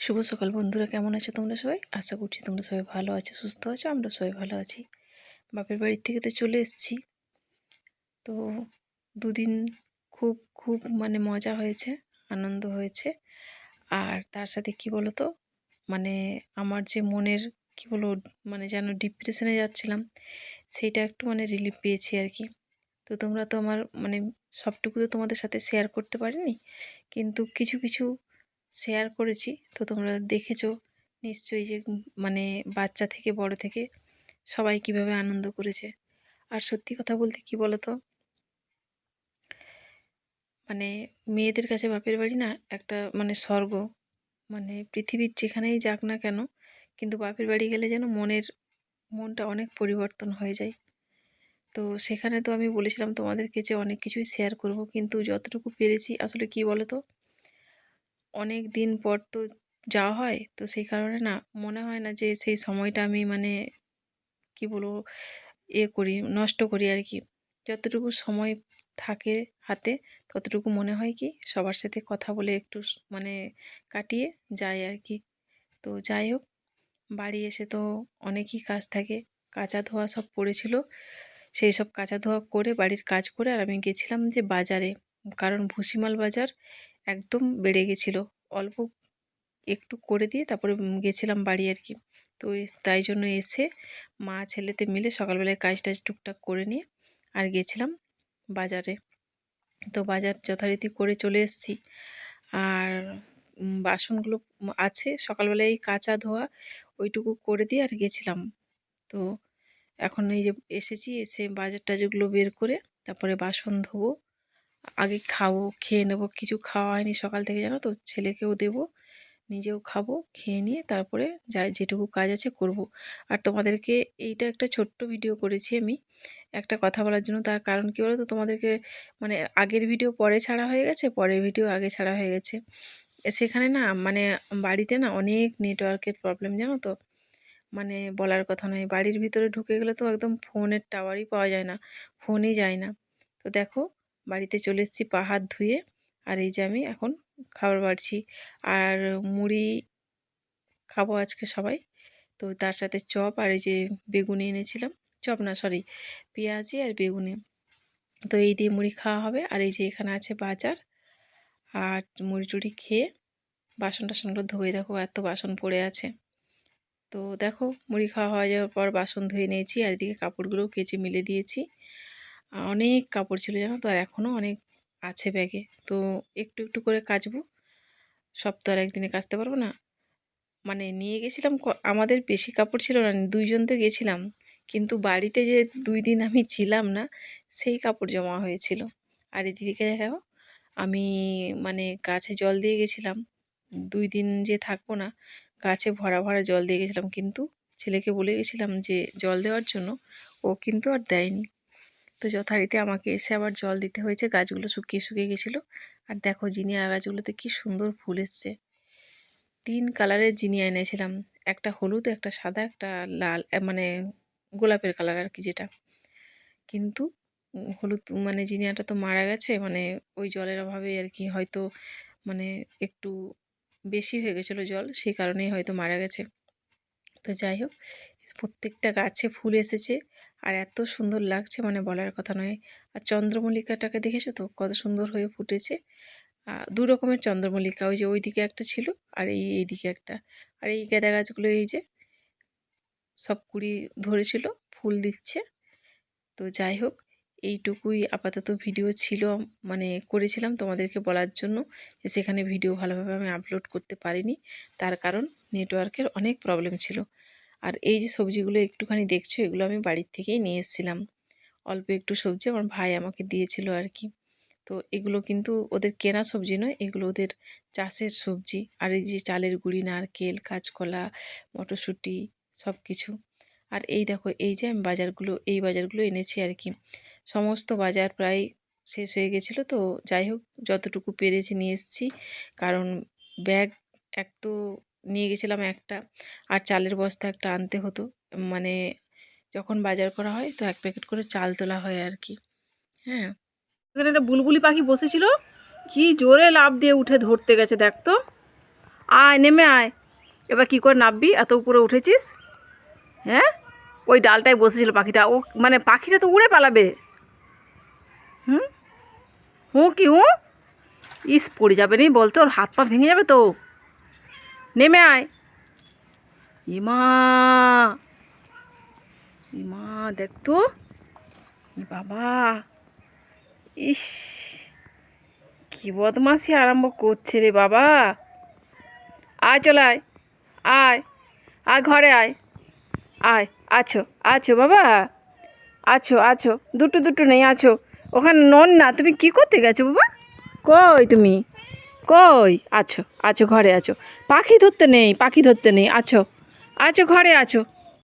শুভ সকাল বন্ধুরা, কেমন আছো তোমরা সবাই? আশা করছি তোমরা সবাই ভালো আছো, সুস্থ আছো। আমরা সবাই ভালো আছি। বাপের বাড়ির থেকে তো চলে এসেছি। তো দুদিন খুব খুব মজা হয়েছে, আনন্দ হয়েছে। আর তার সাথে কি বলো তো, আমার যে মনের কি বলবো, যেন ডিপ্রেশনে যাচ্ছিলাম, সেইটা একটু রিলিফ পেয়েছি আর কি। তো তোমরা তো আমার সবটুকু তো তোমাদের সাথে শেয়ার করতে পারিনি, কিন্তু কিছু কিছু শেয়ার করেছি। তো তোমরা দেখেছো নিশ্চয়ই যে বাচ্চা থেকে বড় থেকে সবাই কিভাবে আনন্দ করেছে। আর সত্যি কথা বলতে কি বলো তো, মেয়েদের কাছে বাপের বাড়ি না একটা স্বর্গ। পৃথিবীর যেখানেই যাক না কেন, কিন্তু বাপের বাড়ি গেলে যেন মনটা অনেক পরিবর্তন হয়ে যায়। তো সেখানে তো আমি বলেছিলাম তোমাদেরকে যে অনেক কিছুই শেয়ার করব, কিন্তু যতটুকু পেরেছি। আসলে কি বলো তো, অনেক দিন পর তো যাওয়া হয়, তো সেই কারণে না মনে হয় না যে সেই সময়টা আমি কি বলবো, করি, নষ্ট করি আর কি। যতটুকু সময় থাকে হাতে, ততটুকু মনে হয় কি সবার সাথে কথা বলে একটু কাটিয়ে যায় আর কি। তো যাই হোক, বাড়ি এসে তো অনেকই কাজ থাকে। কাচা ধোয়া সব পড়েছিল, সেই সব কাচা ধোয়া করে বাড়ির কাজ করে আর আমি গেছিলাম যে বাজারে। কারণ ভুসিমাল বাজার একদম বেড়ে গেছিলো। অল্প একটু করে দিয়ে তারপরে গেছিলাম বাড়ি আর কি। তো তাই জন্য এসে মা ছেলেতে মিলে সকালবেলায় কাজ টাজ টুকটাক করে নিয়ে আর গেছিলাম বাজারে। তো বাজার যথারীতি করে চলে এসেছি। আর বাসনগুলো আছে, সকালবেলায় কাচা ধোয়া ওইটুকু করে দিয়ে আর গেছিলাম। তো এখন এই যে এসেছি, এসে বাজার টাজারগুলো বের করে তারপরে বাসন ধোবো। আগে খাবো, খেয়ে নেবো। কিছু খাওয়া হয়নি সকাল থেকে, জানো তো, ছেলেকেও দেবো, নিজেও খাবো। খেয়ে নিয়ে তারপরে যা যেটুকু কাজ আছে করব। আর তোমাদেরকে এইটা একটা ছোট্ট ভিডিও করেছি আমি একটা কথা বলার জন্য। তার কারণ কী বলো তো, তোমাদেরকে আগের ভিডিও পরে ছাড়া হয়ে গেছে, পরের ভিডিও আগে ছাড়া হয়ে গেছে। সেখানে না বাড়িতে না অনেক নেটওয়ার্কের প্রবলেম, জানো তো। বলার কথা নয়, বাড়ির ভিতরে ঢুকে গেলে তো একদম ফোনের টাওয়ারই পাওয়া যায় না, ফোনই যায় না। তো দেখো, বাড়িতে চলে এসেছি পা হাত ধুয়ে। আর এই যে আমি এখন খাবার বাড়ছি। আর মুড়ি খাবো আজকে সবাই। তো তার সাথে চপ আর এই যে বেগুনি এনেছিলাম, চপ না সরি, পেঁয়াজি আর বেগুনি। তো এই দিয়ে মুড়ি খাওয়া হবে। আর এই যে এখানে আছে বাজার। আর মুড়ি টুড়ি খেয়ে বাসন টাসনগুলো ধুয়ে, দেখো এত বাসন পড়ে আছে। তো দেখো, মুড়ি খাওয়া হয়ে যাওয়ার পর বাসন ধুয়ে নিয়েছি, আর এদিকে কাপড়গুলোও কেচে মিলে দিয়েছি। অনেক কাপড় ছিল, জানো তো, আর এখনও অনেক আছে ব্যাগে। তো একটু একটু করে কাচবো, সব তো আর একদিনে কাচতে পারবো না। নিয়ে গেছিলাম, আমাদের বেশি কাপড় ছিল না, দুইজন তো গেছিলাম, কিন্তু বাড়িতে যে 2 দিন আমি ছিলাম না, সেই কাপড় জমা হয়েছিল। আর এদিকে দেখো, আমি গাছে জল দিয়ে গেছিলাম। 2 দিন যে থাকবো না, গাছে ভরা ভরা জল দিয়ে গেছিলাম, কিন্তু ছেলেকে বলে গেছিলাম যে জল দেওয়ার জন্য, ও কিন্তু আর দেয়নি। তো যথারীতি আমাকে এসে আবার জল দিতে হয়েছে, গাছগুলো শুকিয়ে শুকিয়ে গেছিলো। আর দেখো, জিনিয়া গাছগুলোতে কি সুন্দর ফুল এসছে। 3 কালারের জিনিয়া এনেছিলাম, একটা হলুদ, একটা সাদা, একটা লাল, গোলাপের কালার আর কি যেটা। কিন্তু হলুদ জিনিয়াটা তো মারা গেছে, ওই জলের অভাবে আর কি, হয়তো একটু বেশি হয়ে গেছিলো জল, সেই কারণেই হয়তো মারা গেছে। তো যাই হোক, প্রত্যেকটা গাছে ফুল এসেছে আর এত সুন্দর লাগছে, বলার কথা নয়। আর চন্দ্রমল্লিকাটাকে দেখেছো তো, কত সুন্দর হয়ে ফুটেছে। 2 রকমের চন্দ্রমল্লিকা, ওই যে ওইদিকে একটা ছিল আর এইদিকে একটা। আর এই গাঁদা গাছগুলো এই যে সব কুড়ি ধরেছিল, ফুল দিচ্ছে। তো যাই হোক, এইটুকুই আপাতত ভিডিও ছিল, করেছিলাম তোমাদেরকে বলার জন্য যে সেখানে ভিডিও ভালোভাবে আমি আপলোড করতে পারিনি, তার কারণ নেটওয়ার্কের অনেক প্রবলেম ছিল। আর এই যে সবজিগুলো একটুখানি দেখছো, এগুলো আমি বাড়ির থেকেই নিয়ে এসেছিলাম। অল্প একটু সবজি আমার ভাই আমাকে দিয়েছিল আর কি। তো এগুলো কিন্তু ওদের কেনা সবজি নয়, এগুলো ওদের চাষের সবজি। আর এই যে চালের গুঁড়ি, নারকেল, কাঁচকলা, মটরশুঁটি সব কিছু। আর এই দেখো, এই যে আমি বাজারগুলো এনেছি আর কি। সমস্ত বাজার প্রায় শেষ হয়ে গেছিলো। তো যাই হোক, যতটুকু পেরেছি নিয়ে এসেছি। কারণ ব্যাগ এক তো নিয়ে গেছিলাম একটা, আর চালের বস্তা একটা আনতে হতো। যখন বাজার করা হয় তো 1 প্যাকেট করে চাল তোলা হয় আর কি। হ্যাঁ, এখানে একটা বুলবুলি পাখি বসেছিল, কি জোরে লাফ দিয়ে উঠে ধরতে গেছে, দেখতো। আয় নেমে আয়। এবার কী করে নামবি? এত উপরে উঠেছিস? হ্যাঁ, ওই ডালটায় বসেছিল পাখিটা, ও মানে পাখিটা তো উড়ে পালাবে। হুম, হুঁ কি হুঁ? ইস, পড়ে যাবে নি বলতো, ওর হাত পা ভেঙে যাবে তো। নেমে আয়। ইমা, ইমা, দেখ তো। ই বাবা, ইস, কি বদমাসি আরম্ভ করছে রে বাবা। আয় চলে আয়, আয়, আয় ঘরে আয়, আয়। আছো, আছো বাবা, আছো, আছো, দুটো দুটো নেই, আছো। ওখানে নন না, তুমি কি করতে গেছো বাবা? কই তুমি? কই? আছো, আছো ঘরে আছো। পাখি ধরতে নেই, পাখি ধরতে নেই, আছো, আছো ঘরে আছো।